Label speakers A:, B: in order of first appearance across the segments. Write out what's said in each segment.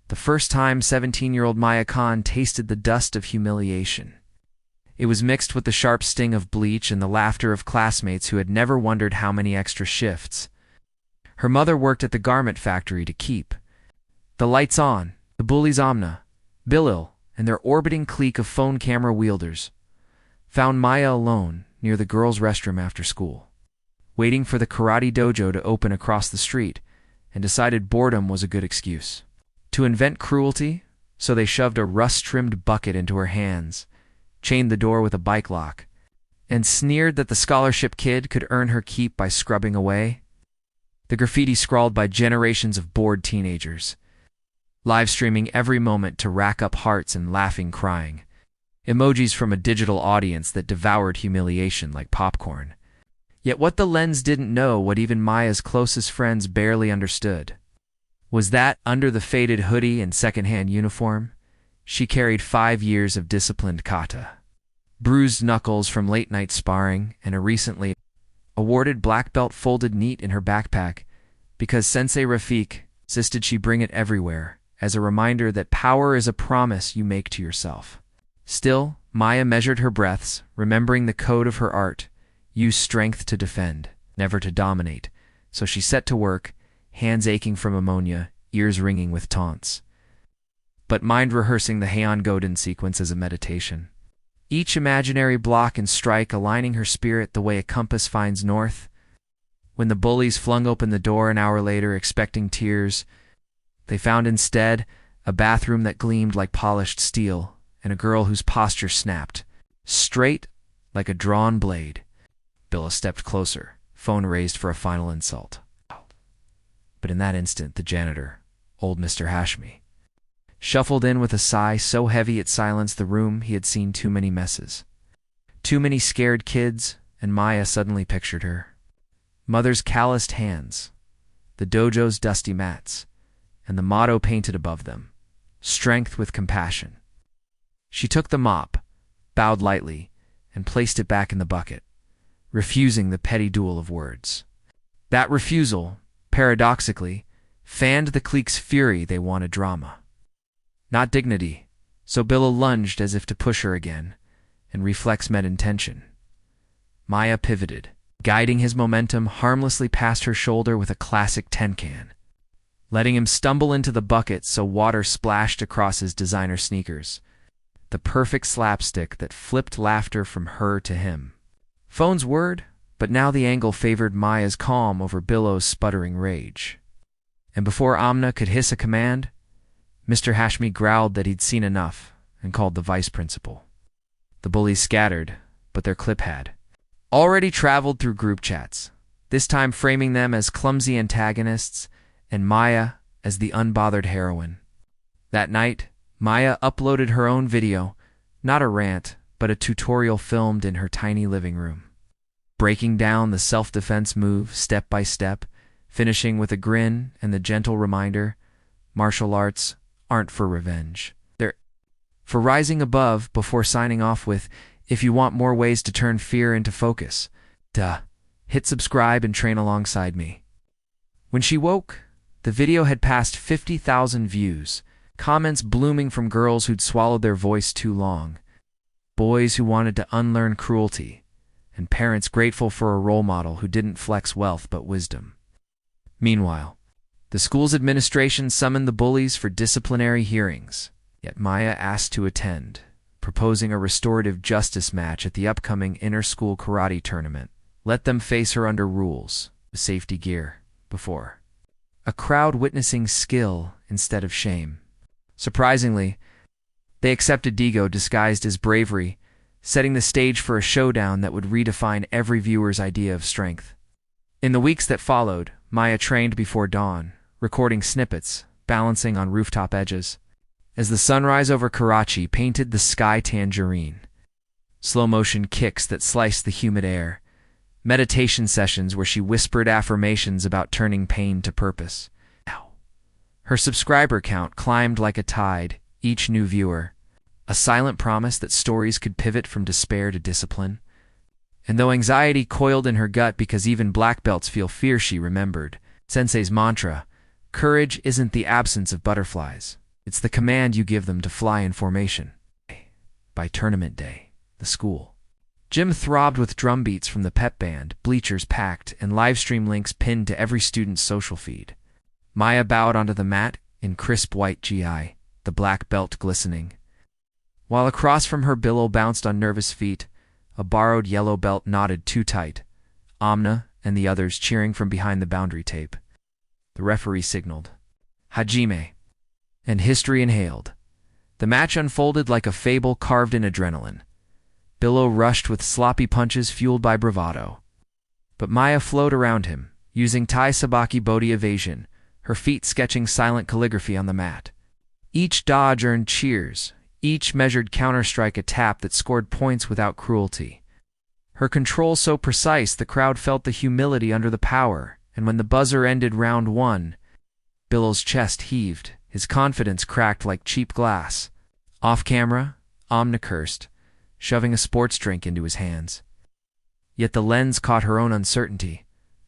A: The first time 17-year-old Maya Khan tasted the dust of humiliation. It was mixed with the sharp sting of bleach and the laughter of classmates who had never wondered how many extra shifts. Her mother worked at the garment factory to keep the lights on. The bullies Amna, Bilal, and their orbiting clique of phone camera wielders found Maya alone near the girls' restroom after school, waiting for the karate dojo to open across the street, and decided boredom was a good excuse to invent cruelty, so they shoved a rust-trimmed bucket into her hands, chained the door with a bike lock, and sneered that the scholarship kid could earn her keep by scrubbing away. The graffiti scrawled by generations of bored teenagers, live streaming every moment to rack up hearts and laughing crying, emojis from a digital audience that devoured humiliation like popcorn. Yet what the lens didn't know, what even Maya's closest friends barely understood, was that under the faded hoodie and secondhand uniform, she carried 5 years of disciplined kata, bruised knuckles from late-night sparring, and a recently awarded black belt folded neat in her backpack because Sensei Rafik insisted she bring it everywhere as a reminder that power is a promise you make to yourself. Still, Maya measured her breaths, remembering the code of her art: use strength to defend, never to dominate. So she set to work, hands aching from ammonia, ears ringing with taunts, but mind rehearsing the Heian Goden sequence as a meditation. Each imaginary block and strike aligning her spirit the way a compass finds north. When the bullies flung open the door an hour later expecting tears, they found instead a bathroom that gleamed like polished steel and a girl whose posture snapped, straight like a drawn blade. Billa stepped closer, phone raised for a final insult. But in that instant, the janitor, old Mr. Hashmi, shuffled in with a sigh so heavy it silenced the room. He had seen too many messes, too many scared kids, and Maya suddenly pictured her. Mother's calloused hands, the dojo's dusty mats, and the motto painted above them: strength with compassion. She took the mop, bowed lightly, and placed it back in the bucket, refusing the petty duel of words. That refusal, paradoxically, fanned the clique's fury. They wanted drama, not dignity, so Billa lunged as if to push her again, and reflex met intention. Maya pivoted, guiding his momentum harmlessly past her shoulder with a classic tenkan, letting him stumble into the bucket so water splashed across his designer sneakers. The perfect slapstick that flipped laughter from her to him. Phone's word, but now the angle favored Maya's calm over Billow's sputtering rage. And before Amna could hiss a command, Mr. Hashmi growled that he'd seen enough and called the vice principal. The bullies scattered, but their clip had already traveled through group chats, this time framing them as clumsy antagonists and Maya as the unbothered heroine. That night, Maya uploaded her own video, not a rant, but a tutorial filmed in her tiny living room, breaking down the self-defense move step by step, finishing with a grin and the gentle reminder: martial arts aren't for revenge. They're for rising above, before signing off with, if you want more ways to turn fear into focus, hit subscribe and train alongside me. When she woke, the video had passed 50,000 views, comments blooming from girls who'd swallowed their voice too long, boys who wanted to unlearn cruelty, and parents grateful for a role model who didn't flex wealth but wisdom. Meanwhile, the school's administration summoned the bullies for disciplinary hearings, yet Maya asked to attend, proposing a restorative justice match at the upcoming inter-school karate tournament. Let them face her under rules, with safety gear, before a crowd witnessing skill instead of shame. Surprisingly, they accepted Digo disguised as bravery, setting the stage for a showdown that would redefine every viewer's idea of strength. In the weeks that followed, Maya trained before dawn, recording snippets, balancing on rooftop edges, as the sunrise over Karachi painted the sky tangerine. Slow-motion kicks that sliced the humid air, meditation sessions where she whispered affirmations about turning pain to purpose. Her subscriber count climbed like a tide, each new viewer, a silent promise that stories could pivot from despair to discipline. And though anxiety coiled in her gut because even black belts feel fear, she remembered Sensei's mantra: courage isn't the absence of butterflies. It's the command you give them to fly in formation. By tournament day, the school. Gym throbbed with drum beats from the pep band, bleachers packed, and livestream links pinned to every student's social feed. Maya bowed onto the mat in crisp white GI, the black belt glistening. While across from her, Billow bounced on nervous feet, a borrowed yellow belt knotted too tight, Amna and the others cheering from behind the boundary tape. The referee signaled, Hajime, and history inhaled. The match unfolded like a fable carved in adrenaline. Billow rushed with sloppy punches fueled by bravado. But Maya flowed around him, using Tai Sabaki Bodhi evasion, her feet sketching silent calligraphy on the mat. Each dodge earned cheers, each measured counterstrike a tap that scored points without cruelty. Her control so precise the crowd felt the humility under the power, and when the buzzer ended round one, Billow's chest heaved, his confidence cracked like cheap glass. Off camera, Amna cursed, shoving a sports drink into his hands. Yet the lens caught her own uncertainty.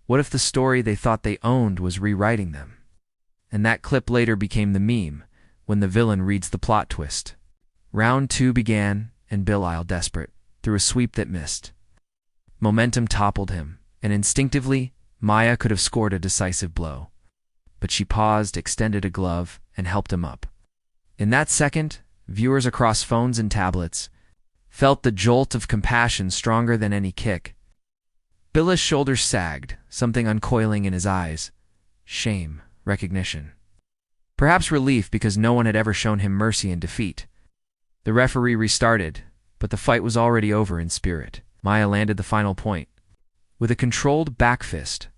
A: What if the story they thought they owned was rewriting them? And that clip later became the meme, when the villain reads the plot twist. Round two began, and Billow, desperate, threw a sweep that missed. Momentum toppled him, and instinctively, Maya could have scored a decisive blow. But she paused, extended a glove, and helped him up. In that second, viewers across phones and tablets felt the jolt of compassion stronger than any kick. Billow's shoulders sagged, something uncoiling in his eyes. Shame, recognition. Perhaps relief because no one had ever shown him mercy in defeat. The referee restarted, but the fight was already over in spirit. Maya landed the final point. With a controlled back fist,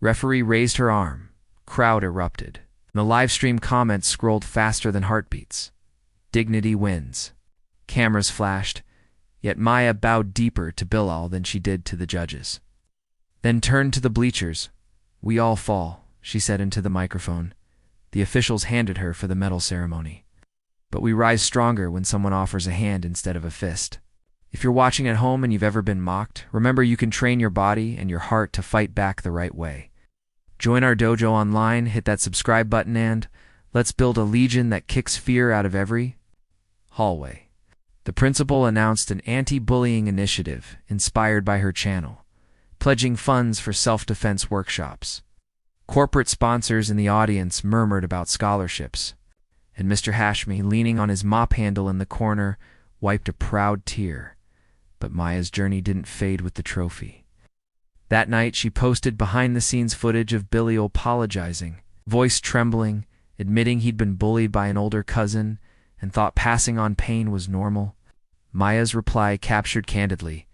A: referee raised her arm. Crowd erupted. The livestream comments scrolled faster than heartbeats. Dignity wins. Cameras flashed, yet Maya bowed deeper to Billow than she did to the judges. Then turned to the bleachers. "We all fall," she said into the microphone. The officials handed her for the medal ceremony. But we rise stronger when someone offers a hand instead of a fist. If you're watching at home and you've ever been mocked, remember you can train your body and your heart to fight back the right way. Join our dojo online, hit that subscribe button, and let's build a legion that kicks fear out of every hallway. The principal announced an anti-bullying initiative inspired by her channel, pledging funds for self-defense workshops. Corporate sponsors in the audience murmured about scholarships, and Mr. Hashmi, leaning on his mop handle in the corner, wiped a proud tear. But Maya's journey didn't fade with the trophy. That night, she posted behind-the-scenes footage of Billy apologizing, voice trembling, admitting he'd been bullied by an older cousin and thought passing on pain was normal. Maya's reply, captured candidly,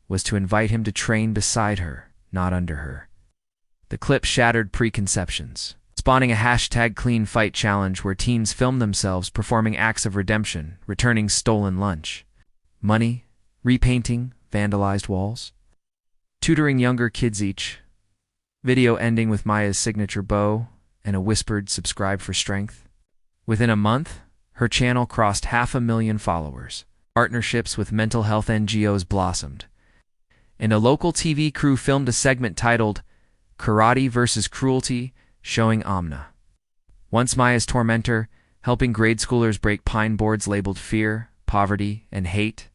A: was to invite him to train beside her, not under her. The clip shattered preconceptions, spawning a #CleanFight challenge where teens filmed themselves performing acts of redemption, returning stolen lunch, money, repainting vandalized walls, tutoring younger kids each. Video ending with Maya's signature bow and a whispered "subscribe for strength." Within a month, her channel crossed 500,000 followers. Partnerships with mental health NGOs blossomed, and a local TV crew filmed a segment titled "Karate versus Cruelty," showing Amna, once Maya's tormentor, helping grade schoolers break pine boards labeled fear, poverty, and hate.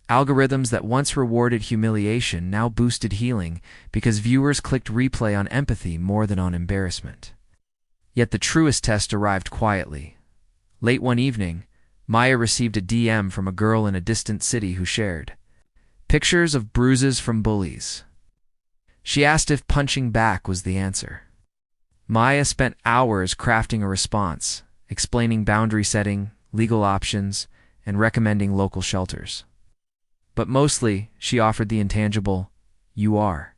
A: Algorithms that once rewarded humiliation now boosted healing because viewers clicked replay on empathy more than on embarrassment. Yet the truest test arrived quietly. Late one evening, Maya received a DM from a girl in a distant city who shared pictures of bruises from bullies. She asked if punching back was the answer. Maya spent hours crafting a response, explaining boundary setting, legal options, and recommending local shelters. But mostly, she offered the intangible, "You are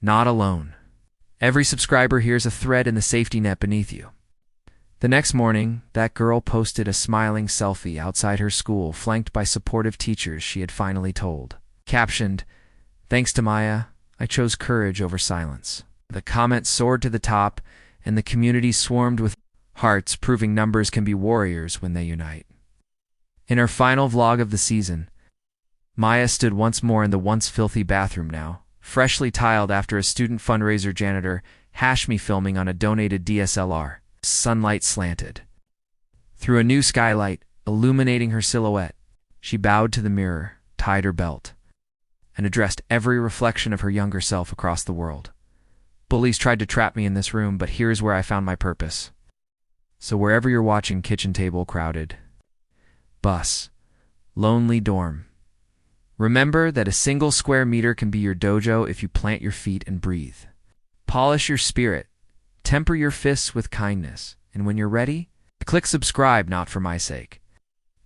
A: not alone." Every subscriber hears a thread in the safety net beneath you. The next morning, that girl posted a smiling selfie outside her school, flanked by supportive teachers she had finally told. Captioned, "Thanks to Maya, I chose courage over silence." The comments soared to the top, and the community swarmed with hearts, proving numbers can be warriors when they unite. In her final vlog of the season, Maya stood once more in the once filthy bathroom now, freshly tiled after a student fundraiser janitor Hashmi filming on a donated DSLR. Sunlight slanted Through a new skylight, illuminating her silhouette, she bowed to the mirror, tied her belt, and addressed every reflection of her younger self across the world. Bullies tried to trap me in this room, but here's where I found my purpose. So wherever you're watching, kitchen table crowded, bus, lonely dorm, remember that a single square meter can be your dojo if you plant your feet and breathe. Polish your spirit, temper your fists with kindness, and when you're ready, click subscribe, not for my sake,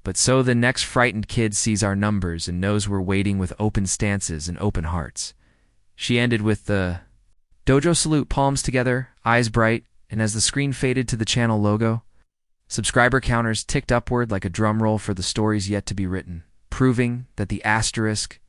A: but so the next frightened kid sees our numbers and knows we're waiting with open stances and open hearts. She ended with the dojo salute, palms together, eyes bright, and as the screen faded to the channel logo, subscriber counters ticked upward like a drum roll for the stories yet to be written, proving that the asterisk